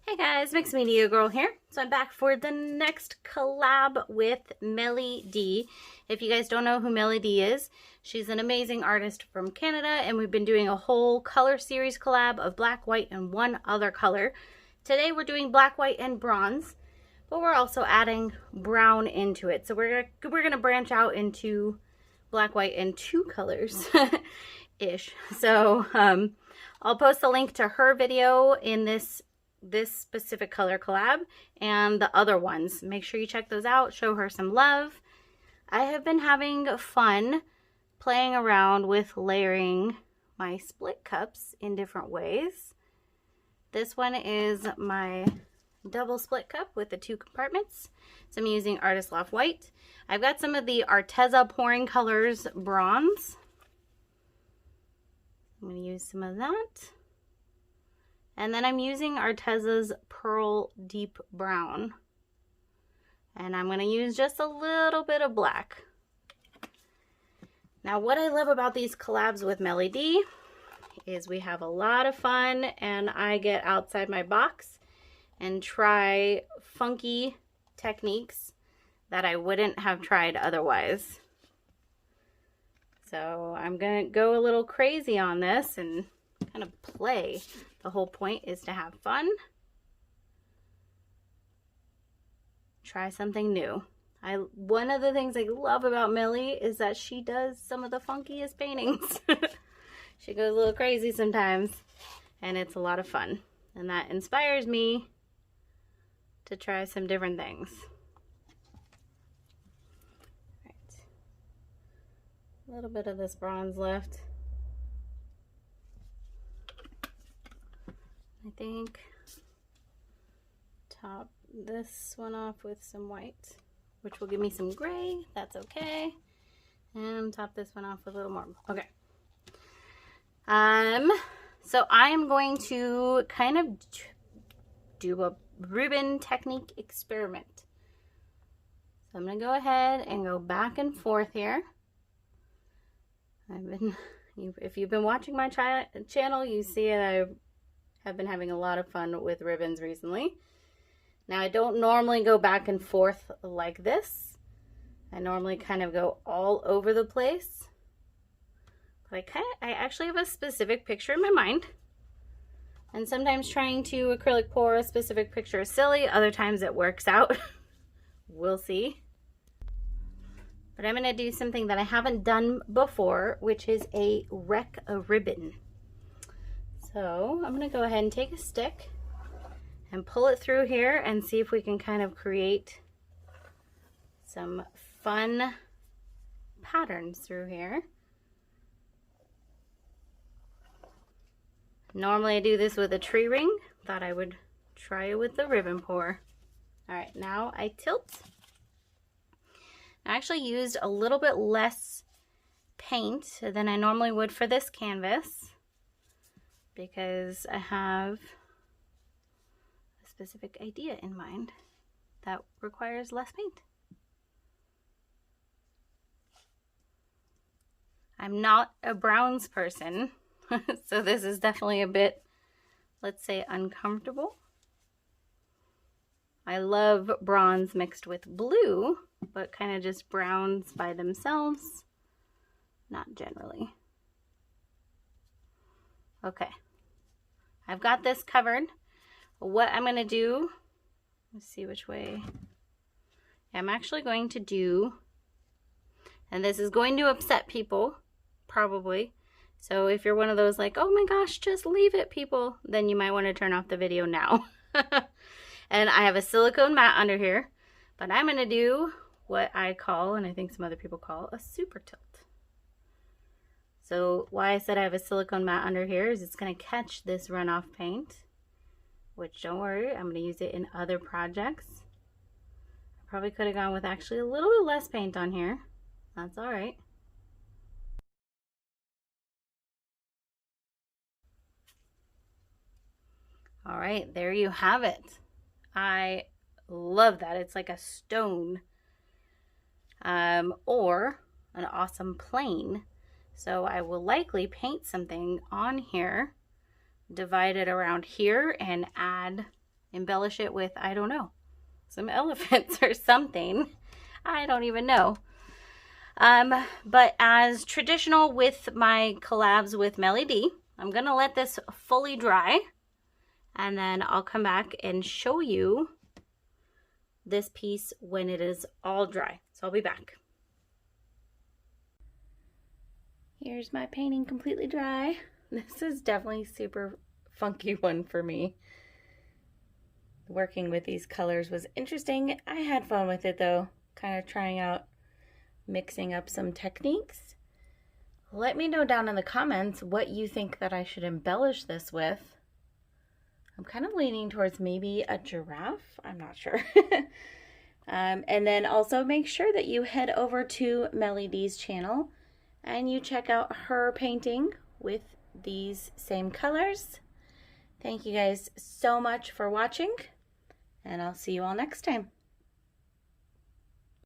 Hey guys, Mixed Media Girl here. So I'm back for the next collab with MelyD. If you guys don't know who MelyD is, she's an amazing artist from Canada, and we've been doing a whole color series collab of black, white, and one other color. Today we're doing black, white, and bronze, but we're also adding brown into it. So we're gonna branch out into black, white, and two colors ish. So I'll post a link to her video in this specific color collab and the other ones. Make sure you check those out. Show her some love. I have been having fun playing around with layering my split cups in different ways. This one is my double split cup with the two compartments. So I'm using Artist Loft White. I've got some of the Arteza Pouring Colors bronze. I'm going to use some of that. And then I'm using Arteza's Pearl Deep Brown. And I'm going to use just a little bit of black. Now what I love about these collabs with MelyD is we have a lot of fun, and I get outside my box and try funky techniques that I wouldn't have tried otherwise. So I'm going to go a little crazy on this and kind of play. The whole point is to have fun. Try something new. One of the things I love about Melly is that she does some of the funkiest paintings. She goes a little crazy sometimes, and it's a lot of fun. And that inspires me to try some different things. Right. A little bit of this bronze left. I think top this one off with some white, which will give me some gray. That's okay. And top this one off with a little more. Okay. So I am going to kind of do a ribbon technique experiment. So I'm going to go ahead and go back and forth here. If you've been watching my channel, you see that I've been having a lot of fun with ribbons recently. Now I don't normally go back and forth like this. I normally kind of go all over the place. But I actually have a specific picture in my mind. And sometimes trying to acrylic pour a specific picture is silly. Other times it works out. We'll see. But I'm going to do something that I haven't done before, which is wreck a ribbon. So I'm going to go ahead and take a stick and pull it through here and see if we can kind of create some fun patterns through here. Normally I do this with a tree ring. Thought I would try it with the ribbon pour. Alright, now I tilt. I actually used a little bit less paint than I normally would for this canvas, because I have a specific idea in mind that requires less paint. I'm not a browns person, so this is definitely a bit, let's say, uncomfortable. I love bronze mixed with blue, but kind of just browns by themselves, not generally. Okay. I've got this covered. What I'm going to do, let's see which way. I'm actually going to do, and this is going to upset people, probably. So if you're one of those like, oh my gosh, just leave it, people, then you might want to turn off the video now. And I have a silicone mat under here, but I'm going to do what I call, and I think some other people call, a super tilt. So why I said I have a silicone mat under here is it's going to catch this runoff paint, which, don't worry, I'm going to use it in other projects. I probably could have gone with actually a little bit less paint on here. That's all right. All right, there you have it. I love that. It's like a stone or an awesome plane. So I will likely paint something on here, divide it around here, and add embellish it with, I don't know, some elephants or something. I don't even know. But as traditional with my collabs with MelyD, I'm gonna let this fully dry, and then I'll come back and show you this piece when it is all dry. So I'll be back. Here's my painting completely dry. This is definitely super funky one for me. Working with these colors was interesting. I had fun with it though, kind of trying out mixing up some techniques. Let me know down in the comments what you think that I should embellish this with. I'm kind of leaning towards maybe a giraffe. I'm not sure. And then also make sure that you head over to MelyD's channel and you check out her painting with these same colors. Thank you guys so much for watching, and I'll see you all next time.